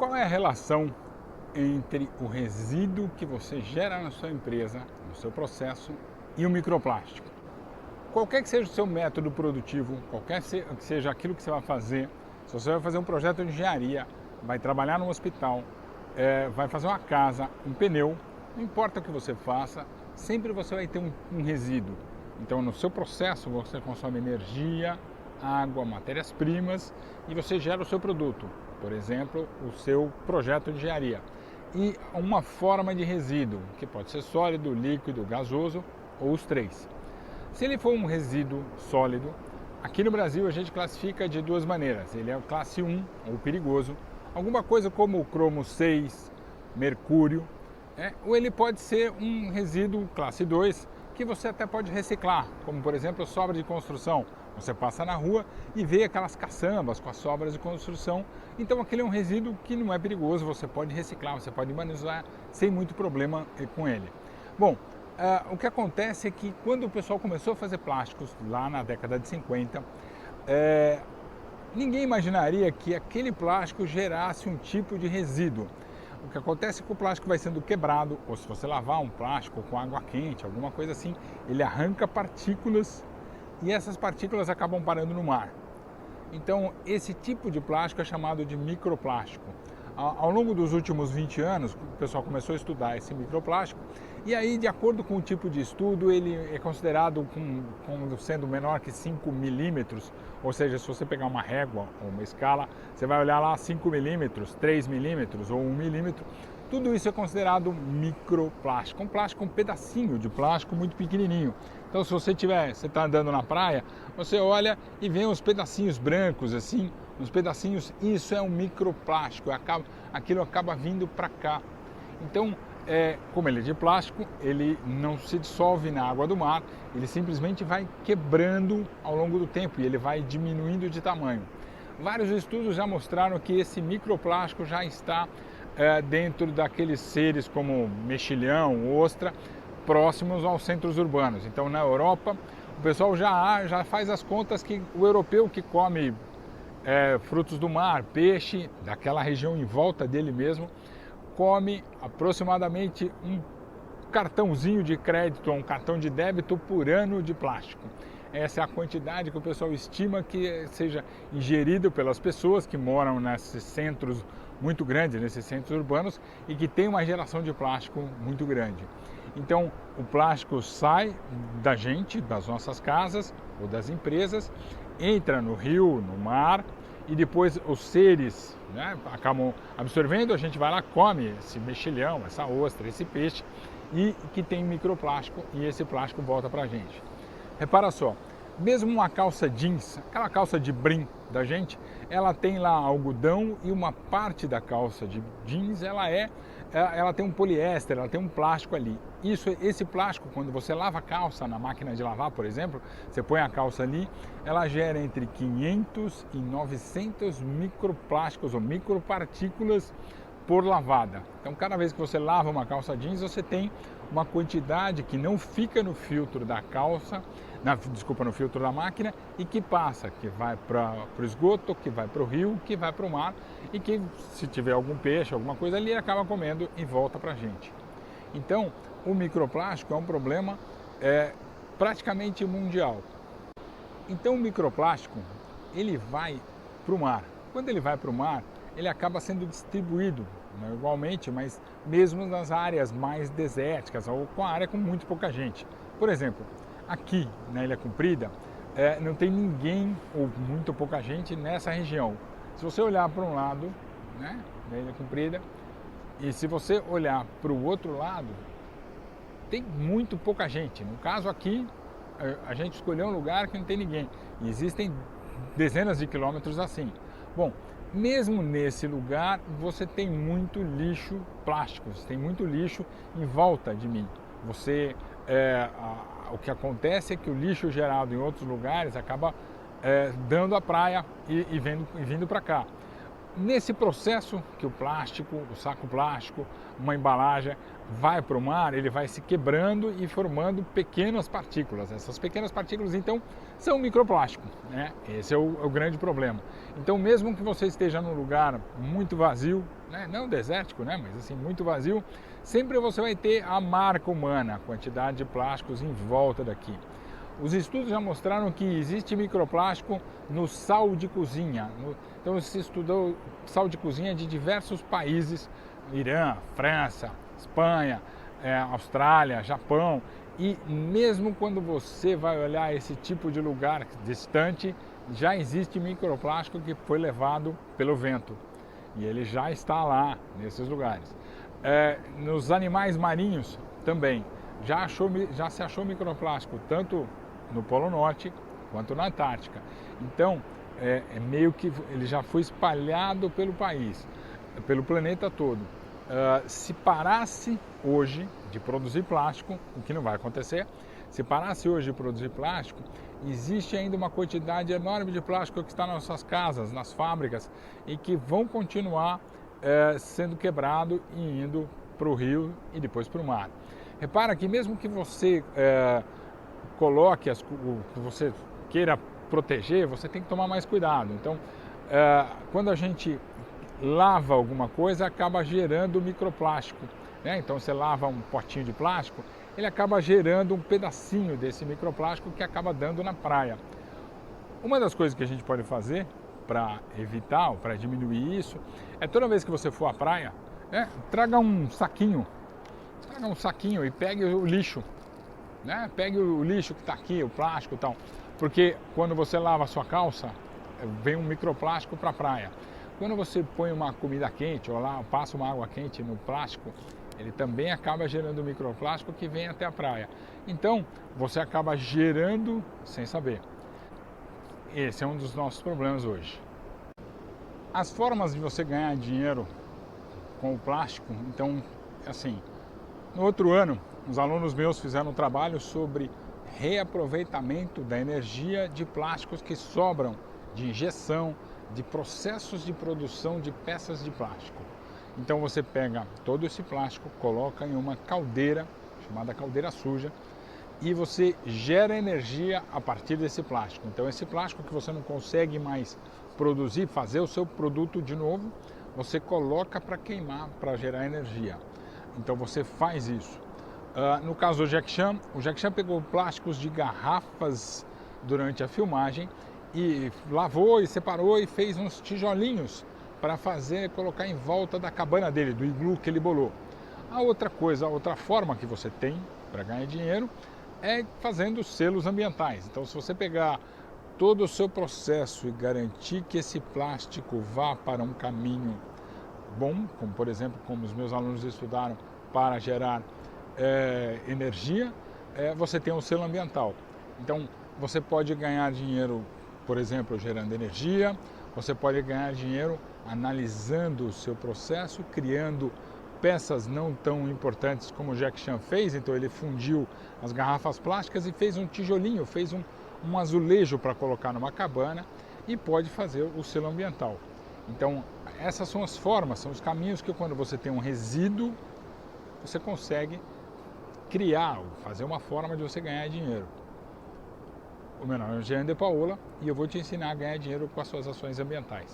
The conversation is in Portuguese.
Qual é a relação entre o resíduo que você gera na sua empresa, no seu processo, e o microplástico? Qualquer que seja o seu método produtivo, qualquer que seja aquilo que você vai fazer, se você vai fazer um projeto de engenharia, vai trabalhar num hospital, vai fazer uma casa, um pneu, não importa o que você faça, sempre você vai ter um resíduo. Então, no seu processo, você consome energia, água, matérias-primas e você gera o seu produto, por exemplo, o seu projeto de engenharia. E uma forma de resíduo, que pode ser sólido, líquido, gasoso ou os três. Se ele for um resíduo sólido, aqui no Brasil a gente classifica de duas maneiras. Ele é o classe 1, ou perigoso, alguma coisa como o cromo 6, mercúrio, ou ele pode ser um resíduo classe 2, que você até pode reciclar, como por exemplo sobra de construção. Você passa na rua e vê aquelas caçambas com as sobras de construção, então aquele é um resíduo que não é perigoso, você pode reciclar, você pode manusear sem muito problema com ele. Bom, o que acontece é que quando o pessoal começou a fazer plásticos, lá na década de 50, ninguém imaginaria que aquele plástico gerasse um tipo de resíduo. O que acontece é que o plástico vai sendo quebrado, ou se você lavar um plástico com água quente, alguma coisa assim, ele arranca partículas e essas partículas acabam parando no mar. Então, esse tipo de plástico é chamado de microplástico. Ao longo dos últimos 20 anos, o pessoal começou a estudar esse microplástico e aí, de acordo com o tipo de estudo, ele é considerado como sendo menor que 5 milímetros, ou seja, se você pegar uma régua ou uma escala, você vai olhar lá 5 milímetros, 3 milímetros ou 1 milímetro, tudo isso é considerado microplástico, um pedacinho de plástico muito pequenininho. Então, se você está andando na praia, você olha e vê uns pedacinhos brancos assim, uns pedacinhos, isso é um microplástico, aquilo acaba vindo para cá. Então, como ele é de plástico, ele não se dissolve na água do mar, ele simplesmente vai quebrando ao longo do tempo e ele vai diminuindo de tamanho. Vários estudos já mostraram que esse microplástico já está dentro daqueles seres como mexilhão, ostra, próximos aos centros urbanos. Então, na Europa, o pessoal já faz as contas que o europeu que come frutos do mar, peixe, daquela região em volta dele mesmo, come aproximadamente um cartãozinho de crédito ou um cartão de débito por ano de plástico. Essa é a quantidade que o pessoal estima que seja ingerido pelas pessoas que moram nesses centros muito grandes, nesses centros urbanos e que tem uma geração de plástico muito grande. Então, o plástico sai da gente, das nossas casas ou das empresas, entra no rio, no mar e depois os seres acabam absorvendo, a gente vai lá, come esse mexilhão, essa ostra, esse peixe e que tem microplástico e esse plástico volta para a gente. Repara só, mesmo uma calça jeans, aquela calça de brim da gente, ela tem lá algodão e uma parte da calça de jeans ela tem um poliéster, ela tem um plástico ali. Esse plástico, quando você lava a calça na máquina de lavar, por exemplo, você põe a calça ali, ela gera entre 500 e 900 microplásticos ou micropartículas por lavada. Então, cada vez que você lava uma calça jeans, você tem uma quantidade que não fica no filtro da calça, no filtro da máquina e que passa, que vai para o esgoto, que vai para o rio, que vai para o mar e que, se tiver algum peixe, alguma coisa ali, ele acaba comendo e volta para a gente. Então, o microplástico é um problema praticamente mundial. Então, o microplástico, ele vai para o mar. Quando ele vai para o mar, ele acaba sendo distribuído, não igualmente, mas mesmo nas áreas mais desérticas ou com a área com muito pouca gente. Por exemplo, aqui na Ilha Comprida, não tem ninguém ou muito pouca gente nessa região. Se você olhar para um lado, da Ilha Comprida, e se você olhar para o outro lado, tem muito pouca gente. No caso aqui, a gente escolheu um lugar que não tem ninguém. E existem dezenas de quilômetros assim. Bom, mesmo nesse lugar, você tem muito lixo plástico, você tem muito lixo em volta de mim. O que acontece é que o lixo gerado em outros lugares acaba dando à praia e vindo para cá. Nesse processo que o plástico, o saco plástico, uma embalagem vai para o mar, ele vai se quebrando e formando pequenas partículas. Essas pequenas partículas, então, são microplástico, né? Esse é o grande problema. Então, mesmo que você esteja num lugar muito vazio, né? Não desértico, né? Mas assim, muito vazio, sempre você vai ter a marca humana, a quantidade de plásticos em volta daqui. Os estudos já mostraram que existe microplástico no sal de cozinha. Então se estudou sal de cozinha de diversos países, Irã, França, Espanha, Austrália, Japão. E mesmo quando você vai olhar esse tipo de lugar distante, já existe microplástico que foi levado pelo vento. E ele já está lá, nesses lugares. Nos animais marinhos também. Já se achou microplástico, tanto no Polo Norte quanto na Antártica. Então, meio que ele já foi espalhado pelo país, pelo planeta todo. Se parasse hoje de produzir plástico, o que não vai acontecer, se parasse hoje de produzir plástico, existe ainda uma quantidade enorme de plástico que está nas nossas casas, nas fábricas, e que vão continuar sendo quebrado e indo para o rio e depois para o mar. Repara que mesmo que você coloque que você queira proteger, você tem que tomar mais cuidado. Então, quando a gente lava alguma coisa, acaba gerando microplástico, né? Então, você lava um potinho de plástico, ele acaba gerando um pedacinho desse microplástico que acaba dando na praia. Uma das coisas que a gente pode fazer para evitar ou para diminuir isso é toda vez que você for à praia, traga um saquinho e pegue o lixo, né? Pegue o lixo que está aqui, o plástico e tal, porque quando você lava a sua calça, vem um microplástico para a praia. Quando você põe uma comida quente ou lá passa uma água quente no plástico, ele também acaba gerando microplástico que vem até a praia. Então, você acaba gerando sem saber. Esse é um dos nossos problemas hoje. As formas de você ganhar dinheiro com o plástico, então, assim, no outro ano, os alunos meus fizeram um trabalho sobre reaproveitamento da energia de plásticos que sobram de injeção, de processos de produção de peças de plástico. Então você pega todo esse plástico, coloca em uma caldeira, chamada caldeira suja, e você gera energia a partir desse plástico. Então esse plástico que você não consegue mais produzir, fazer o seu produto de novo, você coloca para queimar, para gerar energia. Então você faz isso. No caso do Jack Chan, o Jack Chan pegou plásticos de garrafas durante a filmagem e lavou e separou e fez uns tijolinhos para colocar em volta da cabana dele, do iglu que ele bolou. A outra forma que você tem para ganhar dinheiro é fazendo selos ambientais. Então, se você pegar todo o seu processo e garantir que esse plástico vá para um caminho bom, como por exemplo, como os meus alunos estudaram, para gerar energia, você tem um selo ambiental. Então, você pode ganhar dinheiro, por exemplo, gerando energia, você pode ganhar dinheiro analisando o seu processo, criando peças não tão importantes como o Jack Chan fez. Então ele fundiu as garrafas plásticas e fez um tijolinho, fez um azulejo para colocar numa cabana e pode fazer o selo ambiental. Então essas são as formas, são os caminhos que quando você tem um resíduo, você consegue criar, fazer uma forma de você ganhar dinheiro. O meu nome é Jean de Paola e eu vou te ensinar a ganhar dinheiro com as suas ações ambientais.